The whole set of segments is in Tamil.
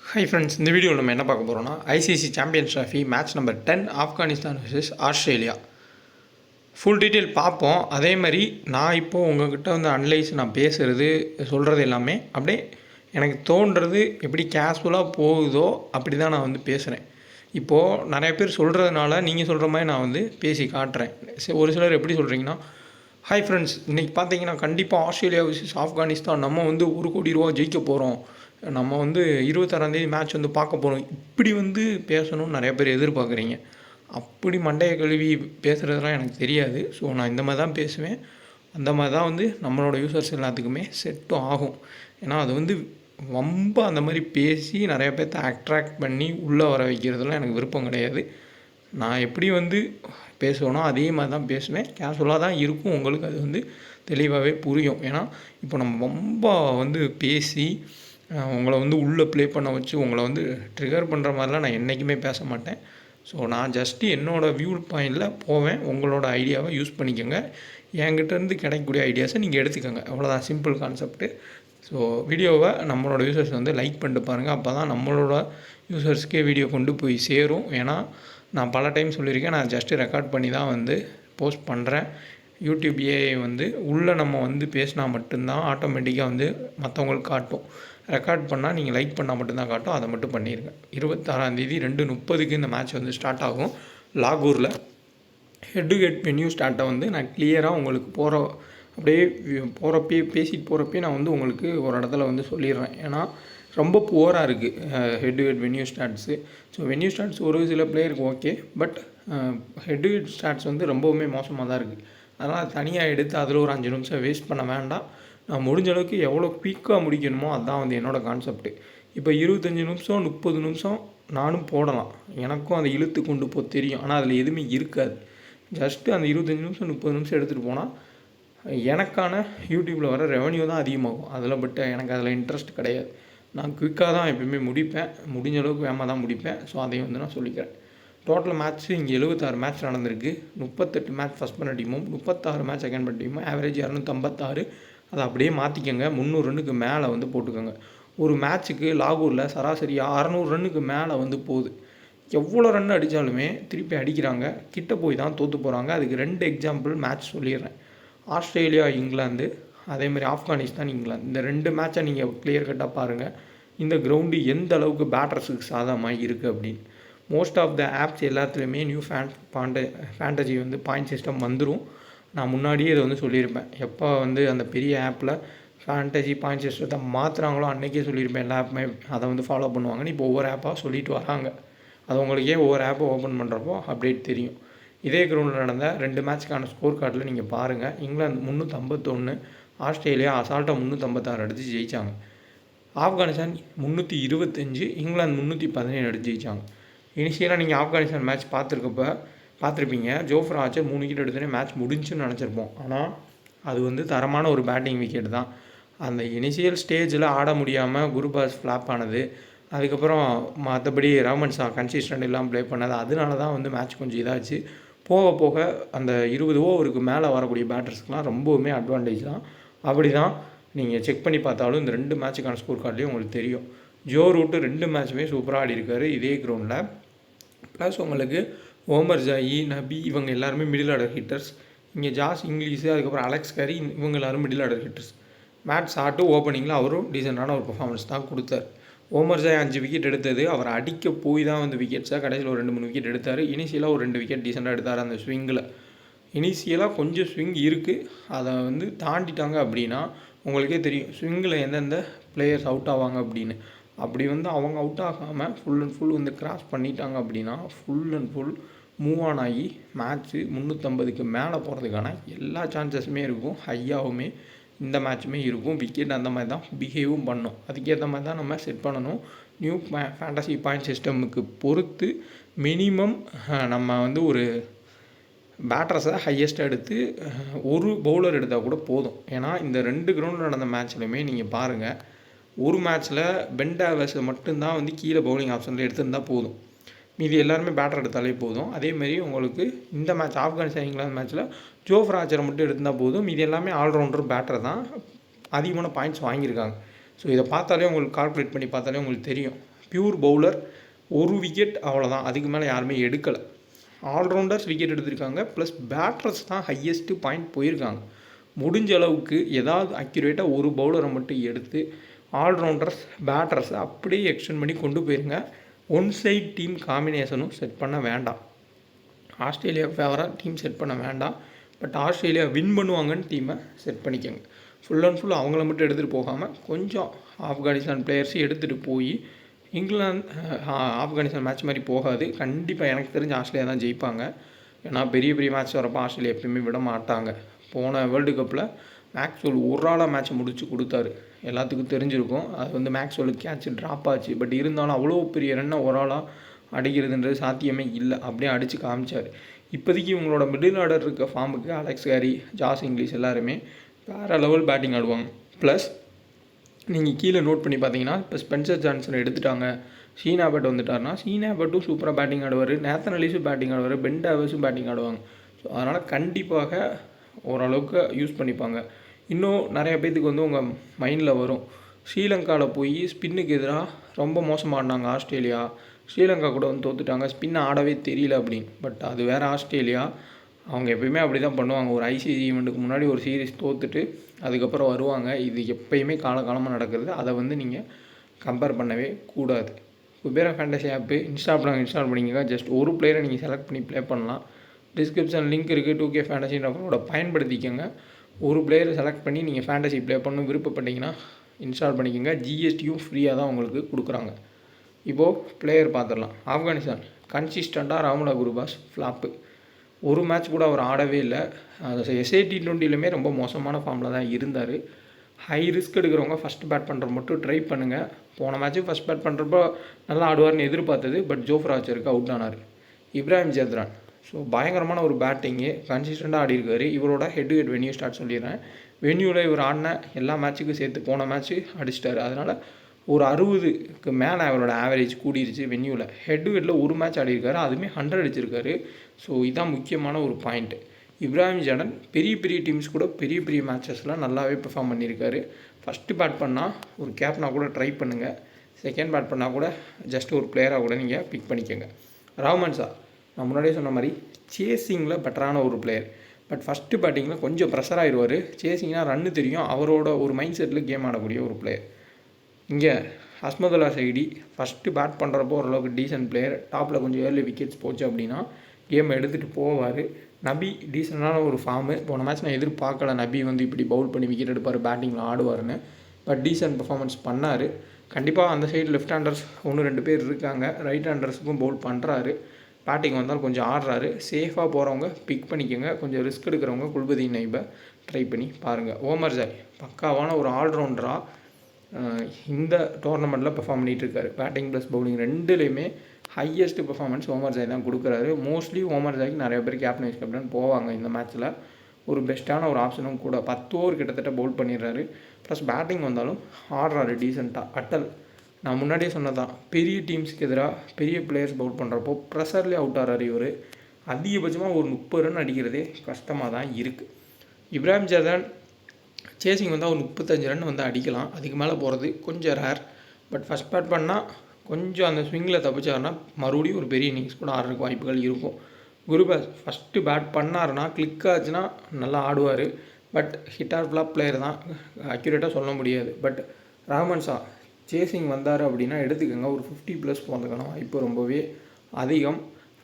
ஹாய் ஃப்ரெண்ட்ஸ், இந்த வீடியோவில் நம்ம என்ன பார்க்க போகிறோம்னா ICC champions trophy match number 10 Afghanistan vs Australia. Full detail பார்ப்போம். அதே மாதிரி நான் இப்போது உங்கள்கிட்ட வந்து அனலைஸ் நான் பேசுகிறது சொல்கிறது எல்லாமே அப்படியே எனக்கு தோன்றது எப்படி கேஷுவலாக போகுதோ அப்படி தான் நான் வந்து பேசுகிறேன். இப்போது நிறைய பேர் சொல்கிறதுனால நீங்கள் சொல்கிற மாதிரி நான் வந்து பேசி காட்டுறேன். ஒரு சிலர் எப்படி சொல்கிறீங்கன்னா, ஹாய் ஃப்ரெண்ட்ஸ், இன்றைக்கி பார்த்தீங்கன்னா கண்டிப்பாக ஆஸ்திரேலியா vs ஆப்கானிஸ்தான் நம்ம வந்து ₹1 கோடி ஜெயிக்க போகிறோம், நம்ம வந்து 26ஆந்தேதி மேட்ச் வந்து பார்க்க போகிறோம், இப்படி வந்து பேசணும்னு நிறைய பேர் எதிர்பார்க்குறீங்க. அப்படி மண்டையை கழுவி பேசுகிறதுலாம் எனக்கு தெரியாது. ஸோ நான் இந்த மாதிரி தான் பேசுவேன். அந்த மாதிரி தான் வந்து நம்மளோட யூசர்ஸ் எல்லாத்துக்குமே செட்டும் ஆகும். ஏன்னா அது வந்து ரொம்ப அந்த மாதிரி பேசி நிறைய பேர்த்த அட்ராக்ட் பண்ணி உள்ளே வர வைக்கிறதுலாம் எனக்கு விருப்பம் கிடையாது. நான் எப்படி வந்து பேசுவேனோ அதே மாதிரி தான் பேசுவேன். கேஷுவலாக தான் இருக்கும். உங்களுக்கு அது வந்து தெளிவாகவே புரியும். ஏன்னா இப்போ நம்ம ரொம்ப வந்து பேசி உங்களை வந்து உள்ளே ப்ளே பண்ண வச்சு உங்களை வந்து ட்ரிகர் பண்ணுற மாதிரிலாம் நான் என்றைக்குமே பேச மாட்டேன். ஸோ நான் ஜஸ்ட்டு என்னோடய வியூ பாயிண்டில் போவேன். உங்களோட ஐடியாவை யூஸ் பண்ணிக்கோங்க. என்கிட்டேருந்து கிடைக்கக்கூடிய ஐடியாஸை நீங்கள் எடுத்துக்கோங்க. அவ்வளோதான், சிம்பிள் கான்செப்ட்டு. ஸோ வீடியோவை நம்மளோட யூசர்ஸ் வந்து லைக் பண்ணிட்டு பாருங்கள். அப்போ தான் நம்மளோட யூசர்ஸ்க்கே வீடியோ கொண்டு போய் சேரும். ஏன்னா நான் பல டைம் சொல்லியிருக்கேன், நான் ஜஸ்ட்டு ரெக்கார்ட் பண்ணி தான் வந்து போஸ்ட் பண்ணுறேன். யூடியூப் ஏஐ வந்து உள்ளே நம்ம வந்து பேசினா மட்டும்தான் ஆட்டோமேட்டிக்காக வந்து மற்றவங்களுக்கு காட்டும். ரெக்கார்ட் பண்ணால் நீங்கள் லைக் பண்ணால் மட்டும்தான் காட்டும். அதை மட்டும் பண்ணிடுங்க. 26ஆந்தேதி 2:30க்கு இந்த மேட்ச் வந்து ஸ்டார்ட் ஆகும் லாகூரில். ஹெட் டு ஹெட் வென்யூ ஸ்டார்ட்டை வந்து நான் கிளியராக உங்களுக்கு அப்படியே பேசிட்டு போகிறப்பே நான் வந்து உங்களுக்கு ஒரு இடத்துல வந்து சொல்லிடுறேன். ஏன்னா ரொம்ப புவராக இருக்குது head to head venue stats. So venue stats ஒரு சில பிளேயருக்கு okay, but head to head stats வந்து ரொம்பவுமே மோசமாக தான் இருக்குது. அதனால் தனியாக எடுத்து அதில் ஒரு 5 நிமிஷம் வேஸ்ட் பண்ண வேண்டாம். நான் முடிஞ்ச அளவுக்கு எவ்வளோ குயிக்காக முடிக்கணுமோ அதுதான் வந்து என்னோடய கான்செப்ட்டு. இப்போ 25 நிமிஷம் 30 நிமிஷம் நானும் போடலாம். எனக்கும் அதை இழுத்து கொண்டு போக தெரியும். ஆனால் அதில் எதுவுமே இருக்காது. ஜஸ்ட்டு அந்த 25 நிமிஷம் 30 நிமிஷம் எடுத்துகிட்டு போனால் எனக்கான யூடியூப்பில் வர ரெவன்யூ தான் அதிகமாகும். அதில் பட் எனக்கு அதில் இன்ட்ரெஸ்ட் கிடையாது. நான் குயிக்காக தான் எப்பயுமே முடிப்பேன். முடிஞ்ச அளவுக்கு வேகமாக தான் முடிப்பேன். ஸோ அதையும் வந்து நான் சொல்லிக்கிறேன். டோட்டல் மேட்ச்சு இங்கே 76 மேட்ச் நடந்திருக்கு. 38 மேட்ச் ஃபஸ்ட் பண்ண டீமும் 36 மேட்ச் செகண்ட் பண்ண டீமும் ஆவரேஜ் 256. அதை அப்படியே மாற்றிக்கோங்க. 300 ரன்னுக்கு மேலே வந்து போட்டுக்கோங்க. ஒரு மேட்ச்சுக்கு லாகூரில் சராசரி 600 ரன்னுக்கு மேலே வந்து போகுது. எவ்வளோ ரன் அடித்தாலுமே திருப்பி அடிக்கிறாங்க. கிட்ட போய் தான் தோற்று போகிறாங்க. அதுக்கு 2 எக்ஸாம்பிள் மேட்ச் சொல்லிடுறேன். ஆஸ்திரேலியா இங்கிலாந்து, அதேமாதிரி ஆப்கானிஸ்தான் இங்கிலாந்து. இந்த 2 மேட்சை நீங்கள் கிளியர் கட்டாக பாருங்கள். இந்த கிரவுண்டு எந்த அளவுக்கு பேட்டர்ஸுக்கு சாதகமாக இருக்குது அப்படின்னு. மோஸ்ட் ஆஃப் த ஆப்ஸ் எல்லாத்துலேயுமே நியூ ஃபேண்டசி வந்து பாயிண்ட் சிஸ்டம் வந்துடும். நான் முன்னாடியே இதை வந்து சொல்லியிருப்பேன். எப்போ வந்து அந்த பெரிய ஆப்பில் ஃபேண்டசி பாயிண்ட் சிஸ்டத்தை மாற்றுறாங்களோ அன்றைக்கே சொல்லியிருப்பேன். எல்லா ஆப்புமே அதை வந்து ஃபாலோ பண்ணுவாங்கன்னு. இப்போ ஒவ்வொரு ஆப்பாக சொல்லிட்டு வராங்க. அது உங்களுக்கே ஒவ்வொரு ஆப்பை ஓப்பன் பண்ணுறப்போ அப்டேட் தெரியும். இதே கிரவுண்டில் நடந்த 2 மேட்ச்க்கான ஸ்கோர் கார்டில் நீங்கள் பாருங்கள். இங்கிலாந்து 351, ஆஸ்திரேலியா அசால்ட்டாக 356 அடித்து ஜெயித்தாங்க. ஆப்கானிஸ்தான் 325, இங்கிலாந்து 317 அடித்து ஜெயித்தாங்க. இனிஷியலாக நீங்கள் ஆப்கானிஸ்தான் மேட்ச் பார்த்துருப்பீங்க. ஜோஃப்ரா ஆர்ச்சர் 3 விக்கெட் எடுத்தோடனே மேட்ச் முடிஞ்சுன்னு நினச்சிருப்போம். ஆனால் அது வந்து தரமான ஒரு பேட்டிங் விக்கெட் தான். அந்த இனிஷியல் ஸ்டேஜில் ஆட முடியாமல் குருபாஸ் ஃப்ளாப் ஆனது, அதுக்கப்புறம் மற்றபடி ரஹ்மன் ஷா கன்சிஸ்டன்ட் இல்லாமல் ப்ளே பண்ணது, அதனால தான் வந்து மேட்ச் கொஞ்சம் இதாச்சு. போக போக அந்த 20 ஓவருக்கு மேலே வரக்கூடிய பேட்டர்ஸ்க்கெலாம் ரொம்பவுமே அட்வான்டேஜ் தான். அப்படி தான் நீங்கள் செக் பண்ணி பார்த்தாலும் இந்த 2 மேட்சுக்கான ஸ்கோர் கார்ட்லேயும் உங்களுக்கு தெரியும். ஜோ ரூட்டு 2 மேட்சுமே சூப்பராக ஆடி இருக்காரு இதே கிரவுண்டில். ப்ளஸ் உங்களுக்கு ஓமர் ஜாயி, நபி இவங்க எல்லாருமே மிடில் ஆர்டர் ஹிட்டர்ஸ். இங்கே ஜாஸ் இங்கிலீஷு, அதுக்கப்புறம் அலெக்ஸ் கரி, இவங்க எல்லோரும் middle order hitters. Matt Short ஓப்பனிங்கில் அவரும் டீசெண்டான ஒரு பர்ஃபார்மன்ஸ் தான் கொடுத்தார். ஓமர் ஜாய் 5 விக்கெட் எடுத்தது அவர் அடிக்க போய் தான் வந்து விக்கெட்ஸாக கடைசியில் ஒரு 2-3 விக்கெட் எடுத்தார். இனிஷியலாக ஒரு 2 விக்கெட் டீசெண்டாக எடுத்தார். அந்த ஸ்விங்கில் இனிஷியலாக கொஞ்சம் ஸ்விங் இருக்குது. அதை வந்து தாண்டிட்டாங்க அப்படின்னா உங்களுக்கே தெரியும் ஸ்விங்கில் எந்தெந்த பிளேயர்ஸ் அவுட் ஆவாங்க அப்படின்னு. அப்படி வந்து அவங்க அவுட் ஆகாமல் ஃபுல் அண்ட் ஃபுல் வந்து கிராஸ் பண்ணிட்டாங்க அப்படின்னா full and full move on ஆகி மேட்ச்சு 350க்கு மேலே போகிறதுக்கான எல்லா சான்சஸுமே இருக்கும். ஹையாகவுமே இந்த மேட்ச்சுமே இருக்கும். விக்கெட் அந்த மாதிரி தான் பிஹேவும் பண்ணும். அதுக்கேற்ற மாதிரி தான் நம்ம செட் பண்ணணும். நியூ ஃபேண்டசி பாயிண்ட் சிஸ்டமுக்கு பொறுத்து மினிமம் நம்ம வந்து ஒரு பேட்டர்ஸை ஹையஸ்ட்டாக எடுத்து ஒரு பவுலர் எடுத்தால் கூட போதும். ஏன்னா இந்த 2 கிரவுண்டில் நடந்த மேட்ச்லையுமே நீங்கள் பாருங்கள், ஒரு மேட்ச்சில் பென் டேவிஸ் மட்டும்தான் வந்து கீழே பவுலிங் ஆப்ஷனில் எடுத்திருந்தால் போதும். மீதி எல்லாருமே பேட்டர் எடுத்தாலே போதும். அதேமாரி உங்களுக்கு இந்த மேட்ச் ஆப்கானிஸ்தான் இங்கிலாந்து மேட்ச்சில் ஜோஃப்ரா ஆர்ச்சரை மட்டும் எடுத்தால் போதும். மீதி எல்லாமே ஆல்ரவுண்டர் பேட்டர் தான் அதிகமான பாயிண்ட்ஸ் வாங்கியிருக்காங்க. ஸோ இதை பார்த்தாலே உங்களுக்கு கால்குலேட் பண்ணி பார்த்தாலே உங்களுக்கு தெரியும். பியூர் பவுலர், ஒரு விக்கெட் அவ்வளோதான், அதுக்கு மேலே யாருமே எடுக்கலை. ஆல்ரவுண்டர்ஸ் விக்கெட் எடுத்திருக்காங்க, ப்ளஸ் பேட்டர்ஸ் தான் ஹையஸ்ட்டு பாயிண்ட் போயிருக்காங்க. முடிஞ்ச அளவுக்கு ஏதாவது அக்யூரேட்டாக ஒரு பவுலரை மட்டும் எடுத்து ஆல்ரவுண்டர்ஸ் பேட்டர்ஸை அப்படியே எக்ஸ்டெண்ட் பண்ணி கொண்டு போயிருங்க. ஒன் சைட் டீம் காம்பினேஷனும் செட் பண்ண வேண்டாம். ஆஸ்திரேலியா ஃபேவராக டீம் செட் பண்ண வேண்டாம். பட் ஆஸ்திரேலியா வின் பண்ணுவாங்கன்னு டீமை செட் பண்ணிக்கோங்க. ஃபுல் அண்ட் ஃபுல் அவங்கள மட்டும் எடுத்துகிட்டு போகாமல் கொஞ்சம் ஆப்கானிஸ்தான் பிளேயர்ஸையும் எடுத்துகிட்டு போய் இங்கிலாந்து ஆப்கானிஸ்தான் மேட்ச் மாதிரி போகாது. கண்டிப்பாக எனக்கு தெரிஞ்ச ஆஸ்திரேலியா தான் ஜெயிப்பாங்க. ஏன்னா பெரிய பெரிய மேட்ச் வரப்போ ஆஸ்திரேலியா எப்பயுமே விட மாட்டாங்க. போன வேர்ல்டு கப்பில் மேக்ஸ்வெல் ஒரு ஆளாக மேட்ச்சை முடிச்சு கொடுத்தாரு, எல்லாத்துக்கும் தெரிஞ்சிருக்கும். அது வந்து மேக்ஸ்வெலுக்கு கேட்ச் ட்ராப் ஆச்சு. பட் இருந்தாலும் அவ்வளோ பெரிய ரன்னை ஒரு ஆளாக அடிக்கிறதுன்றது சாத்தியமே இல்லை. அப்படியே அடித்து காமிச்சார். இப்போதைக்கு இவங்களோட மிடில் ஆர்டர் இருக்க ஃபார்முக்கு அலெக்ஸ் கேரி, ஜாஸ் இங்கிலீஷ் எல்லாருமே வேறு லெவல் பேட்டிங் ஆடுவாங்க. ப்ளஸ் நீங்கள் கீழே நோட் பண்ணி பார்த்தீங்கன்னா, இப்போ ஸ்பென்சர் ஜான்சன் எடுத்துட்டாங்க, ஷீன் ஆபர்ட் வந்துட்டார்னா ஷீன் ஆபர்ட்டும் சூப்பராக பேட்டிங் ஆடுவார், நேத்தன் எல்லிஸும் பேட்டிங் ஆடுவார், பென் டேவிஸும் பேட்டிங் ஆடுவாங்க. ஸோ அதனால் கண்டிப்பாக ஓரளவுக்கு யூஸ் பண்ணிப்பாங்க. இன்னும் நிறைய பேத்துக்கு வந்து உங்கள் மைண்டில் வரும், ஸ்ரீலங்காவில் போய் ஸ்பின்னுக்கு எதிராக ரொம்ப மோசமாக ஆடினாங்க ஆஸ்திரேலியா, ஸ்ரீலங்கா கூட வந்து தோற்றுட்டாங்க, ஸ்பின் ஆடவே தெரியல அப்படின்னு. பட் அது வேறு ஆஸ்திரேலியா, அவங்க எப்பயுமே அப்படி தான் பண்ணுவாங்க. ஒரு ஐசிசி ஈவெண்ட்டுக்கு முன்னாடி ஒரு சீரீஸ் தோற்றுட்டு அதுக்கப்புறம் வருவாங்க. இது எப்பயுமே காலகாலமாக நடக்கிறது. அதை வந்து நீங்கள் கம்பேர் பண்ணவே கூடாது. குபேரா ஃபேண்டசி ஆப்பு இன்ஸ்டால் பண்ணிங்க. ஜஸ்ட் ஒரு பிளேயரை நீங்கள் செலக்ட் பண்ணி ப்ளே பண்ணலாம். டிஸ்கிரிப்ஷன் லிங்க் இருக்குது, 2K ஃபேண்டசின்றவங்களோட பயன்படுத்திக்கோங்க. ஒரு பிளேயரை செலக்ட் பண்ணி நீங்கள் ஃபேண்டசி ப்ளே பண்ணணும் விருப்பப்பட்டீங்கன்னா இன்ஸ்டால் பண்ணிக்கோங்க. ஜிஎஸ்டியும் ஃப்ரீயாக தான் உங்களுக்கு கொடுக்குறாங்க. இப்போது பிளேயர் பார்த்துடலாம். ஆப்கானிஸ்தான் கன்சிஸ்டண்ட்டாக ராமுலா குருபாஸ் ஃப்ளாப்பு, ஒரு மேட்ச் கூட அவர் ஆடவே இல்லை. எஸ்ஏ T20லுமே ரொம்ப மோசமான ஃபார்மில் தான் இருந்தார். ஹை ரிஸ்க் எடுக்கிறவங்க ஃபஸ்ட் பேட் பண்ணுற மட்டும் ட்ரை பண்ணுங்கள். போன மேட்ச்சு ஃபஸ்ட் பேட் பண்ணுறப்போ நல்லா ஆடுவார்னு எதிர்பார்த்தது. பட் ஜோஃப்ரா ஆர்ச்சருக்கு அவுட் ஆனார். இப்ராஹிம் ஜெத்ரான் ஸோ பயங்கரமான ஒரு பேட்டிங்கு, கன்சிஸ்டண்ட்டாக ஆடிருக்காரு. இவரோட head to head venue start சொல்லிடுறேன். வென்யூவில் இவர் ஆடின எல்லா மேட்ச்சுக்கும் சேர்த்து போன மேட்ச்சு அடிச்சிட்டாரு. அதனால் ஒரு 60க்கு மேலே அவரோட ஆவரேஜ் கூடிருச்சு வென்யூவில். ஹெட் டு ஹெட்டில் ஒரு மேட்ச் ஆடிருக்காரு, அதுவுமே 100 அடிச்சிருக்காரு. ஸோ இதுதான் முக்கியமான ஒரு பாயிண்ட்டு. இப்ராஹிம் ஜெடன் பெரிய பெரிய டீம்ஸ் கூட பெரிய பெரிய மேட்சஸ்லாம் நல்லாவே பெர்ஃபார்ம் பண்ணியிருக்காரு. ஃபஸ்ட்டு பேட் பண்ணால் ஒரு கேப்னா கூட ட்ரை பண்ணுங்கள். செகண்ட் பேட் பண்ணால் கூட ஜஸ்ட் ஒரு பிளேயராக கூட நீங்கள் பிக் பண்ணிக்கோங்க. ரஹ்மான் ஷா நான் முன்னாடியே சொன்ன மாதிரி சேசிங்கில் பெட்டரான ஒரு பிளேயர். பட் ஃபஸ்ட்டு பேட்டிங்கில் கொஞ்சம் ப்ரெஷர் ஆகிடுவார். சேசிங்னால் ரன்னு தெரியும், அவரோட ஒரு மைண்ட் செட்டில் கேம் ஆடக்கூடிய ஒரு பிளேயர். இங்கே அஸ்மதுல்லா சைடி ஃபஸ்ட்டு பேட் பண்ணுறப்போ ஓரளவுக்கு டீசன்ட் பிளேயர். டாப்பில் கொஞ்சம் ஏர்லி விக்கெட்ஸ் போச்சு அப்படின்னா கேமை எடுத்துகிட்டு போவார். நபி டீசெண்டான ஒரு ஃபார்மு. போன மேட்ச் நான் எதிர்பார்க்கல நபி வந்து இப்படி பவுல் பண்ணி விக்கெட் எடுப்பார், பேட்டிங்கில் ஆடுவார்னு. பட் டீசென்ட் பர்ஃபார்மன்ஸ் பண்ணார். கண்டிப்பாக அந்த சைடு லெஃப்ட் ஹேண்டர்ஸ் 1-2 பேர் இருக்காங்க, ரைட் ஹேண்டர்ஸுக்கும் பவுல் பண்ணுறாரு. பேட்டிங் வந்தால் கொஞ்சம் ஆடுறாரு. சேஃபாக போகிறவங்க பிக் பண்ணிக்கோங்க. கொஞ்சம் ரிஸ்க் எடுக்கிறவங்க குல்பதீன் நைபை ட்ரை பண்ணி பாருங்கள். ஓமர் ஜாய் பக்காவான ஒரு ஆல்ரவுண்டராக இந்த டோர்னமெண்ட்டில் பெர்ஃபார்ம் பண்ணிகிட்ருக்காரு. பேட்டிங் ப்ளஸ் பவுலிங் ரெண்டுலேயுமே ஹையஸ்ட் பெர்ஃபார்மன்ஸ் ஓமர் ஜாய் தான் கொடுக்குறாரு. மோஸ்ட்லி ஓமர் ஜாய்க்கு நிறைய பேர் கேப்டன் வைஸ் கேப்டன் போவாங்க. இந்த மேட்ச்சில் ஒரு பெஸ்ட்டான ஒரு ஆப்ஷனும் கூட. 10 ஓவர் கிட்டத்தட்ட பவுல் பண்ணிடுறாரு. ப்ளஸ் பேட்டிங் வந்தாலும் ஆடுறாரு டீசெண்டாக. அட்டல் நான் முன்னாடியே சொன்னதான், பெரிய டீம்ஸ்க்கு எதிராக பெரிய பிளேயர்ஸ் பவுல் பண்ணுறப்போ ப்ரெஷர்லேயே அவுட் ஆகிறாரு இவர். அதிகபட்சமாக ஒரு 30 ரன் அடிக்கிறதே கஷ்டமாக தான் இருக்குது. இப்ராஹிம் ஜெதான் சேசிங் வந்தால் ஒரு 35 ரன் வந்து அடிக்கலாம், அதுக்கு மேலே போகிறது கொஞ்சம் ரேர். பட் ஃபஸ்ட் பேட் பண்ணால் கொஞ்சம் அந்த ஸ்விங்கில் தப்பிச்சாருன்னா மறுபடியும் ஒரு பெரிய இன்னிங்ஸ் கூட ஆடுறதுக்கு வாய்ப்புகள் இருக்கும். குருபாஸ் ஃபஸ்ட்டு பேட் பண்ணாருன்னா கிளிக் ஆச்சுன்னா நல்லா ஆடுவார். But hit or flop player தான், அக்யூரேட்டாக சொல்ல முடியாது. பட் ரஹ்மான் ஷா சேசிங் வந்தார் அப்படின்னா எடுத்துக்கோங்க, ஒரு 50+ போகிறதுக்கான வாய்ப்பு ரொம்பவே அதிகம்.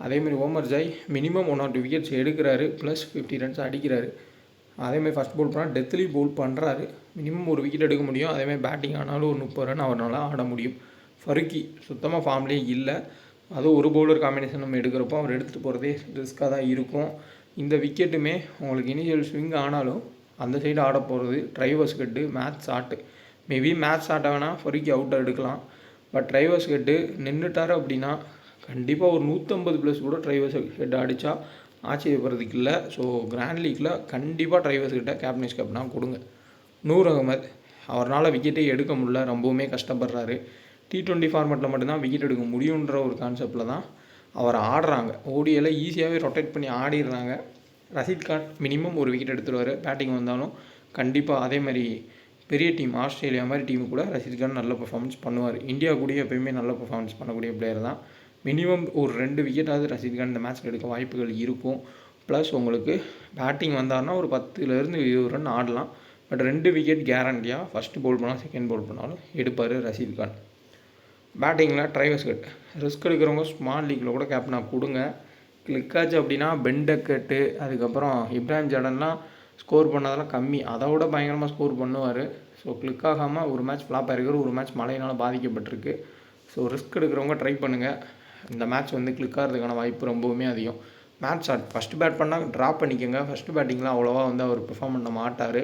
அதேமாதிரி Omarzai minimum 1 or 2 wickets எடுக்கிறாரு, ப்ளஸ் 50 ரன்ஸ் அடிக்கிறாரு. அதேமாதிரி ஃபஸ்ட் பவுல் பண்ணால் டெத்லி பவுல் பண்ணுறாரு, மினிமம் ஒரு விக்கெட் எடுக்க முடியும். அதேமாதிரி பேட்டிங் ஆனாலும் ஒரு 30 ரன் அவரால் ஆட முடியும். ஃபருக்கி சுத்தமாக ஃபார்ம்லேயே இல்லை. அதுவும் ஒரு பவுலர் காம்பினேஷன் நம்ம எடுக்கிறப்போ அவர் எடுத்துகிட்டு போகிறதே ரிஸ்க்காக தான் இருக்கும். இந்த விக்கெட்டுமே உங்களுக்கு இனிஷியல் ஸ்விங் ஆனாலும் அந்த சைடு ஆட போகிறது ட்ரைவர்ஸ் கட்டு மேட்ச் ஆட்டு. மேபி மேட்ச் ஆட்ட வேணால் ஃபருக்கி அவுட்டாக எடுக்கலாம். பட் ட்ரைவர்ஸ் கட்டு நின்றுட்டார் அப்படின்னா கண்டிப்பாக ஒரு 150+ கூட ட்ரைவர்ஸ் ஹெட் அடித்தா ஆச்சரியப்படுறதுக்கு இல்லை. ஸோ கிராண்ட் லீக்கில் கண்டிப்பாக ட்ரைவர்ஸ் கிட்ட கேப்டன்ஸ் கேப்டனாக கொடுங்க. நூர் அகமது அவரால் விக்கெட்டே எடுக்க முடியல, ரொம்பவுமே கஷ்டப்படுறாரு. T20 ஃபார்மெட்டில் மட்டும்தான் விக்கெட் எடுக்க முடியுன்ற ஒரு கான்செப்டில் தான் அவர் ஆடுறாங்க. ஓடியில் ஈஸியாகவே ரொட்டேட் பண்ணி ஆடிடுறாங்க. ரஷீத் கான் மினிமம் ஒரு விக்கெட் எடுத்துருவார் பேட்டிங் வந்தாலும் கண்டிப்பாக. அதே மாதிரி பெரிய டீம் ஆஸ்திரேலியா மாதிரி டீமு கூட ரஷீத் கான் நல்ல பெர்ஃபார்மன்ஸ் பண்ணுவார். இந்தியா கூட எப்பயுமே நல்ல பெர்ஃபார்மன்ஸ் பண்ணக்கூடிய பிளேயர் தான். மினிமம் ஒரு 2 விக்கெட்டாவது ரஷீத் கான் இந்த மேட்ச்சில் எடுக்க வாய்ப்புகள் இருக்கும். ப்ளஸ் உங்களுக்கு பேட்டிங் வந்தார்னா ஒரு 10லேருந்து 20 ரன் ஆடலாம். பட் 2 விக்கெட் கேரண்டியாக ஃபஸ்ட்டு பவுல் பண்ணாலும் செகண்ட் பவுல் பண்ணாலும் எடுப்பார் ரஷீத் கான். பேட்டிங்கில் ட்ரைவர்ஸ் கட் ரிஸ்க் எடுக்கிறவங்க ஸ்மால் லீக்கில் கூட கேப்டனாக கொடுங்க. கிளிக் ஆச்சு அப்படின்னா பெண்டக்கட்டு அதுக்கப்புறம் இப்ராஹிம் ஜடன்லாம் ஸ்கோர் பண்ணதெல்லாம் கம்மி, அதை விட பயங்கரமாக ஸ்கோர் பண்ணுவார். ஸோ கிளிக் ஆகாமல் ஒரு மேட்ச் ஃப்ளாப் ஆகிருக்கிற, ஒரு மேட்ச் மழையினால் பாதிக்கப்பட்டிருக்கு. ஸோ ரிஸ்க் எடுக்கிறவங்க ட்ரை பண்ணுங்கள். இந்த மேட்ச் வந்து கிளிக் ஆகிறதுக்கான வாய்ப்பு ரொம்பவுமே அதிகம். மேட்ச் ஃபஸ்ட்டு பேட் பண்ணால் ட்ராப் பண்ணிக்கோங்க. ஃபஸ்ட்டு பேட்டிங்லாம் அவ்வளோவா வந்து அவர் பெர்ஃபார்ம் பண்ண மாட்டார்.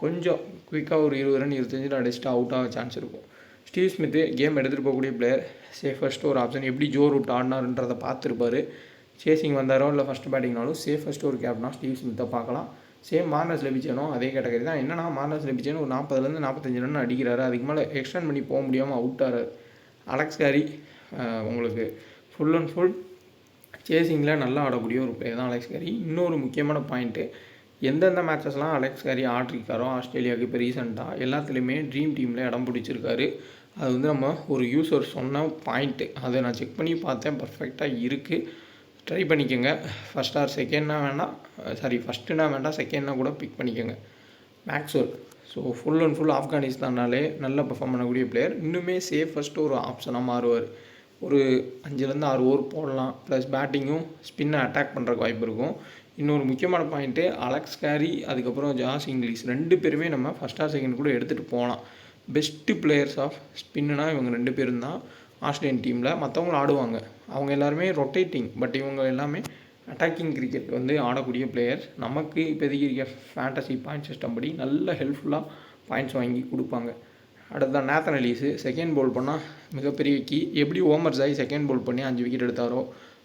கொஞ்சம் குயிக்காக ஒரு 20 ரன் 25 ரன் அடிச்சுட்டு அவுட் ஆக சான்ஸ் இருக்கும். ஸ்டீவ் ஸ்மித்து கேம் எடுத்துகிட்டு போகக்கூடிய பிளேயர், சேஃபஸ்ட்டு ஒரு ஆப்ஷன். எப்படி ஜோ ரூட் ஆடினார்ன்றதை பார்த்துருப்பார். சேசிங் வந்தாரோ இல்லை ஃபஸ்ட்டு பேட்டிங்னாலும் சேஃபஸ்ட்டு ஒரு கேப்டனாக ஸ்டீவ் ஸ்மித்தை பார்க்கலாம். சேம் மார்னஸ் லெபிச்சேனும் அதே கேட்டகரி தான். என்னன்னா மார்னஸ் லெபிச்சேன் ஒரு 40லேருந்து 45 ரன் அடிக்கிறாரு. அதுக்கு மேலே எக்ஸ்டெண்ட் பண்ணி போக முடியாமல் அவுட் ஆகிறார். அலெக்ஸ் கேரி உங்களுக்கு ஃபுல் அண்ட் ஃபுல் சேசிங்கில் நல்லா ஆடக்கூடிய ஒரு பிளேயர் தான் அலெக்ஸ் கேரி. இன்னொரு முக்கியமான பாயிண்ட்டு, எந்தெந்த மேட்சஸ்லாம் அலெக்ஸ் கேரி ஆடிருக்காரோ ஆஸ்திரேலியாவுக்கு இப்போ ரீசெண்டாக எல்லாத்துலேயுமே ட்ரீம் டீமில் இடம் பிடிச்சிருக்காரு. அது வந்து நம்ம ஒரு யூஸர் சொன்ன பாயிண்ட்டு, அதை நான் செக் பண்ணி பார்த்தேன். பர்ஃபெக்டாக இருக்குது. ட்ரை பண்ணிக்கோங்க. ஃபஸ்ட் ஆர் செகண்ட்னா வேண்டாம், ஃபஸ்ட்டுனா வேண்டாம், செகண்ட்னா கூட பிக் பண்ணிக்கோங்க. Maxwell so full and full ஆப்கானிஸ்தானாலே நல்ல பெர்ஃபார்ம் பண்ணக்கூடிய பிளேயர். இன்னுமே சேஃபஸ்ட்டு ஒரு ஆப்ஷனாக மாறுவார். ஒரு 5லேருந்து 6 ஓவர் போடலாம். ப்ளஸ் பேட்டிங்கும் ஸ்பின்னை அட்டாக் பண்ணுறக்கு வாய்ப்பு இருக்கும். இன்னொரு முக்கியமான பாயிண்ட்டு, அலெக்ஸ் கேரி அதுக்கப்புறம் ஜாஸ் இங்கிலீஷ் 2 பேருமே நம்ம ஃபஸ்ட் ஆர் செகண்ட் கூட எடுத்துகிட்டு போகலாம். பெஸ்ட்டு பிளேயர்ஸ் ஆஃப் ஸ்பின்னுனா இவங்க 2 பேரும் தான் ஆஸ்திரேலியன் டீமில். மற்றவங்களும் ஆடுவாங்க, அவங்க எல்லாருமே ரொட்டேட்டிங். பட் இவங்க எல்லாமே அட்டாக்கிங் கிரிக்கெட் வந்து ஆடக்கூடிய பிளேயர்ஸ். நமக்கு இப்போதைக்கு இருக்க ஃபேண்டசி பாயிண்ட் சிஸ்டம் படி நல்ல ஹெல்ப்ஃபுல்லாக பாயிண்ட்ஸ் வாங்கி கொடுப்பாங்க. அடுத்ததான் நேத்தன் எலிஸ் செகண்ட் பவுல் பண்ணால் மிகப்பெரிய கீ. எப்படி ஓமர் ஜாய் செகண்ட் பவுல் பண்ணி 5 விக்கெட் எடுத்தாரோ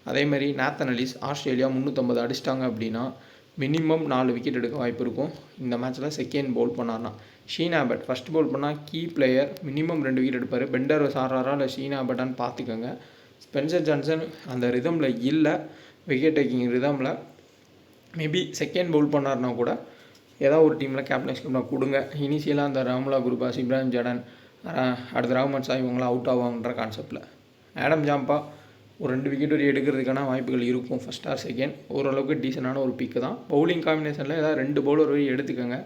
அதேமாதிரி நேத்தன் எலிஸ் ஆஸ்திரேலியா 350 அடிச்சிட்டாங்க அப்படின்னா மினிமம் 4 விக்கெட் எடுக்க வாய்ப்பு இருக்கும் இந்த மேட்ச்சில் செகண்ட் பவுல் பண்ணார்னா. ஷீன் ஆபட் ஃபஸ்ட் பவுல் பண்ணால் கீ பிளேயர், மினிமம் 2 விக்கெட் எடுப்பார். பெண்டர் ஆடுறாரா இல்லை ஷீன் ஆபட்டான்னு பார்த்துக்கோங்க. ஸ்பென்சர் ஜான்சன் அந்த ரிதமில் இல்லை, விக்கெட் டேக்கிங் ரிதமில். மேபி செகண்ட் பவுல் பண்ணார்னா கூட ஏதாவது ஒரு டீமில் கேப்டன்ஸ் கொடுங்க. இனிஷியலாக அந்த ராம்லா குருபாஸ், இப்ராஹிம் ஜடன், அடுத்த ரஹ்மத் ஷா இவங்களாம் அவுட் ஆவாங்கன்ற கான்செப்டில். ஆடம் ஜாம்பா ஒரு 2 விக்கெட் வரை எடுக்கிறதுக்கான வாய்ப்புகள் இருக்கும். ஃபஸ்ட் ஆர் செகண்ட் ஓரளவுக்கு டீசெண்டான ஒரு பிக்கு தான். பவுலிங் காம்பினேஷனில் ஏதாவது 2 பவுலர் வரை எடுத்துக்கோங்க.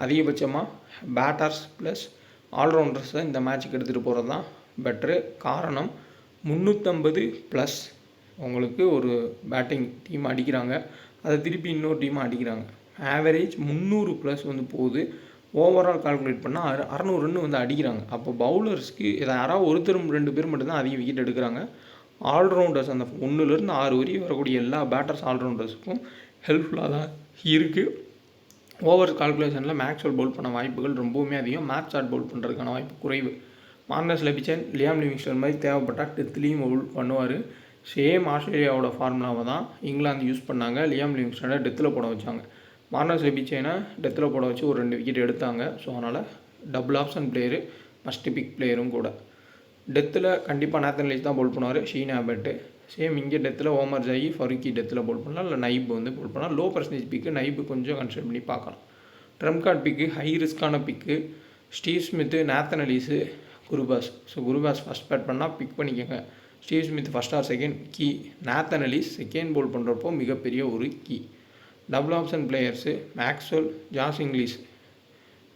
அதிகபட்சமாக பேட்டர்ஸ் ப்ளஸ் ஆல்ரவுண்டர்ஸை இந்த மேட்ச்சுக்கு எடுத்துகிட்டு போகிறது தான் பெட்ரு. காரணம் 350+ உங்களுக்கு ஒரு பேட்டிங் டீம் அடிக்கிறாங்க, அதை திருப்பி இன்னொரு டீமாக அடிக்கிறாங்க. ஆவரேஜ் 300+ வந்து போகுது. ஓவரால் கால்குலேட் பண்ணால் 600 ரன் வந்து அடிக்கிறாங்க. அப்போ பவுலர்ஸ்க்கு இதை யாராவது ஒருத்தர் 2 பேர் மட்டும்தான் அதிக விக்கெட் எடுக்கிறாங்க. ஆல்ரவுண்டர்ஸ் அந்த 1லேருந்து 6 வரை வரக்கூடிய எல்லா பேட்டர்ஸ் ஆல்ரவுண்டர்ஸுக்கும் ஹெல்ப்ஃபுல்லாக தான் இருக்குது. ஓவர் கால்குலேஷனில் மேக்ஸ்வெல் பவுல் பண்ண வாய்ப்புகள் ரொம்பவுமே அதிகம். மேட்ச் ஷாட் பவுல் பண்ணுறதுக்கான வாய்ப்பு குறைவு. மார்னஸ் லெபிச்சன், லியாம் லிவிங்ஸ்டன் மாதிரி தேவைப்பட்டால் டெத்லேயும் பவுல் பண்ணுவார். சேம் ஆஸ்திரேலியாவோட ஃபார்முலாவை தான் இங்கிலாந்து யூஸ் பண்ணாங்க. லியாம் லிவிங்ஸ்டனை டெத்தில் போட வச்சாங்க. மார்னஸ் லெபிச்சனை டெத்தில் போட வச்சு ஒரு 2 விக்கெட் எடுத்தாங்க. ஸோ அதனால் double option player, must pick பிளேயரும் கூட. டெத்தில் கண்டிப்பாக நேத்தன் எலிஸ் தான் பவுல் பண்ணுவார். ஷீன் ஆபட்டு சேம் இங்கே டெத்தில் ஓமர் ஜாயி, ஃபருக்கி டெத்தில் பவுல் பண்ணலாம், இல்லை நைப் வந்து பவுல் பண்ணலாம். லோ பர்சன்டேஜ் பிக்கு நைப்பு கொஞ்சம் கன்சிடர் பண்ணி பார்க்கலாம். ட்ரம்ப் கார்டு பிக்கு ஹை ரிஸ்க்கான pick Steve Smith, Nathan Ellis, Gurbaz. So Gurbaz first bat பண்ணால் பிக் பண்ணிக்கோங்க. Steve Smith first or second key. Nathan Ellis second bowl பண்ணுறப்போ மிகப்பெரிய ஒரு key. Double option players Maxwell, Jos Inglis.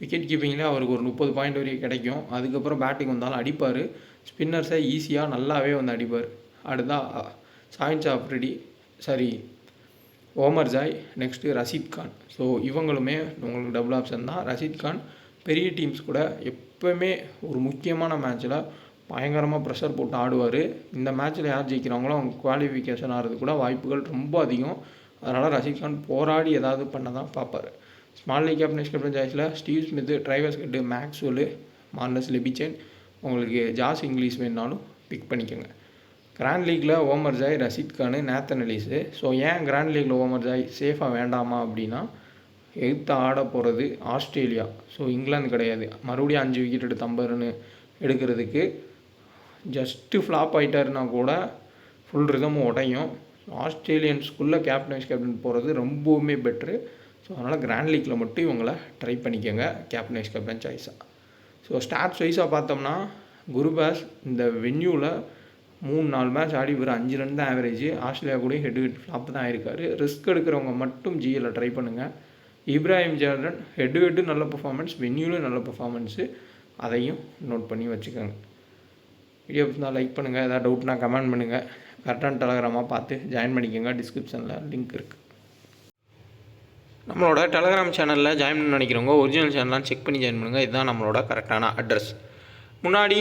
Wicket கீப்பிங்கில் அவருக்கு ஒரு 30 பாயிண்ட் வரைக்கும் கிடைக்கும். அதுக்கப்புறம் பேட்டிங் வந்தாலும் அடிப்பார். ஸ்பின்னர்ஸை ஈஸியாக நல்லாவே வந்து அடிப்பார். அடுத்தா Shaheen Afridi Omarzai, next Rashid Khan. So இவங்களுமே உங்களுக்கு டபுள் ஆப்ஷன் தான். ரஷீத் கான் பெரிய டீம்ஸ் கூட எப்போவுமே ஒரு முக்கியமான மேட்ச்சில் பயங்கரமாக ப்ரெஷர் போட்டு ஆடுவார். இந்த மேட்ச்சில் யார் ஜெயிக்கிறாங்களோ அவங்க குவாலிஃபிகேஷன் ஆகிறது கூட வாய்ப்புகள் ரொம்ப அதிகம். அதனால் ரஷீத் கான் போராடி ஏதாவது பண்ண தான் பார்ப்பார். ஸ்மால் லீக் கேப்டன் சாய்ஸில் Steve Smith, Travis Head, Maxwell, Marnus Labuschagne, உங்களுக்கு ஜாஸ் இங்கிலீஷ் வேணுனாலும் பிக் பண்ணிக்கோங்க. கிராண்ட் லீக்கில் Omarzai, Rashid Khan, Nathan Ellis. So ஏன் கிராண்ட் லீக்கில் ஓமர் ஜாய் சேஃபாக வேண்டாமா அப்படின்னா, எதிர்த்து ஆட போகிறது ஆஸ்திரேலியா. ஸோ இங்கிலாந்து கிடையாது. மறுபடியும் 5 விக்கெட் எடுத்து 50 ரன் எடுக்கிறதுக்கு ஜஸ்ட்டு ஃப்ளாப் ஆகிட்டாருன்னா கூட ஃபுல் ரிதமும் உடையும். ஆஸ்திரேலியன்ஸ்குள்ளே கேப்டன் போகிறது ரொம்பவுமே பெட்ரு. ஸோ அதனால் கிராண்ட் லீக்கில் மட்டும் இவங்களை ட்ரை பண்ணிக்கோங்க கேப்டன் சாய்ஸாக. ஸோ ஸ்டாட்ஸ் வைஸாக பார்த்தோம்னா குருபாஸ் இந்த வென்யூவில் 3-4 மேட்ச் ஆடி ஒரு 5 ரன் தான் ஆவரேஜ். ஆஸ்திரேலியா கூட ஹெட் ஃப்ளாப் தான் ஆயிருக்காரு. ரிஸ்க் எடுக்கிறவங்க மட்டும் ஜிஎல்ல ட்ரை பண்ணுங்கள். இப்ராஹிம் ஜார்டன் ஹெட்டு நல்ல பர்ஃபார்மன்ஸ், வென்யூவில் நல்ல பர்ஃபார்மன்ஸு, அதையும் நோட் பண்ணி வச்சுக்கோங்க. வீடியோ பிடிச்சிருந்தா லைக் பண்ணுங்கள். ஏதாவது டவுட்னா கமெண்ட் பண்ணுங்கள். கரெக்டான டெலகிராமாக பார்த்து ஜாயின் பண்ணிக்கோங்க. டிஸ்கிரிப்ஷனில் லிங்க் இருக்குது. நம்மளோட டெலகிராம் சேனலில் ஜாயின் பண்ண நினைக்கிறவங்க ஒரிஜினல் சேனல்லாம் செக் பண்ணி ஜாயின் பண்ணுங்கள். இதுதான் நம்மளோட கரெக்டான அட்ரஸ். முன்னாடி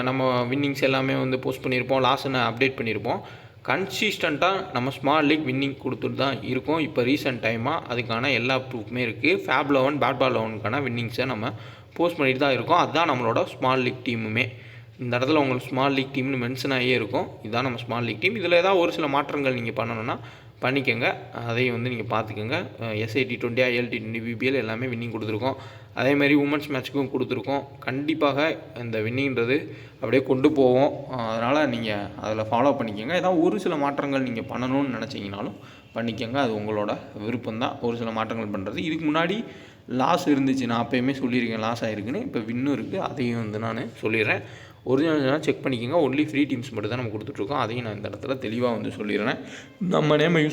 நம்ம வின்னிங்ஸ் எல்லாமே வந்து போஸ்ட் பண்ணியிருப்போம், லாஸ்ட்னு அப்டேட் பண்ணியிருப்போம். கன்சிஸ்டண்ட்டாக நம்ம ஸ்மால் லீக் வின்னிங் கொடுத்துட்டு தான் இருக்கோம். இப்போ ரீசெண்ட் டைமாக அதுக்கான எல்லா ப்ரூஃப்மே இருக்குது. ஃபேப் 11 பேட் பால் 11க்கான வின்னிங்ஸை நம்ம போஸ்ட் பண்ணிட்டு தான் இருக்கோம். அதுதான் நம்மளோட ஸ்மால் லீக் டீமுமே. இந்த இடத்துல உங்களுக்கு ஸ்மால் லீக் டீம்னு மென்ஷன் ஆகியே இருக்கும். இதுதான் நம்ம ஸ்மால் லீக் டீம். இதில் ஏதாவது ஒரு சில மாற்றங்கள் நீங்கள் பண்ணணுன்னா பண்ணிக்கோங்க. அதையும் வந்து நீங்கள் பார்த்துக்கோங்க. SIT20 ILT20 BBL எல்லாமே வின்னிங் கொடுத்துருக்கோம். அதேமாதிரி உமன்ஸ் மேட்ச்சுக்கும் கொடுத்துருக்கோம். கண்டிப்பாக இந்த வின்னிங்கிறது அப்படியே கொண்டு போவோம். அதனால் நீங்கள் அதில் ஃபாலோ பண்ணிக்கோங்க. ஏதாவது ஒரு சில மாற்றங்கள் நீங்கள் பண்ணணும்னு நினச்சிங்கனாலும் பண்ணிக்கோங்க. அது உங்களோட விருப்பம்தான் ஒரு சில மாற்றங்கள் பண்ணுறது. இதுக்கு முன்னாடி லாஸ் இருந்துச்சு, நான் அப்போயுமே சொல்லியிருக்கேன் லாஸ் ஆகிருக்குன்னு. இப்போ வின்னும் இருக்குது, அதையும் வந்து நான் சொல்லிடுறேன். ஒரிஜினல் செக் பண்ணிக்கோங்க. ஒன்லி ஃப்ரீ டீம்ஸ் மட்டும் தான் நம்ம கொடுத்துட்ருக்கோம். அதையும் நான் இந்த இடத்துல தெளிவாக வந்து சொல்லிடுறேன். நம்ம நேமை யூஸ்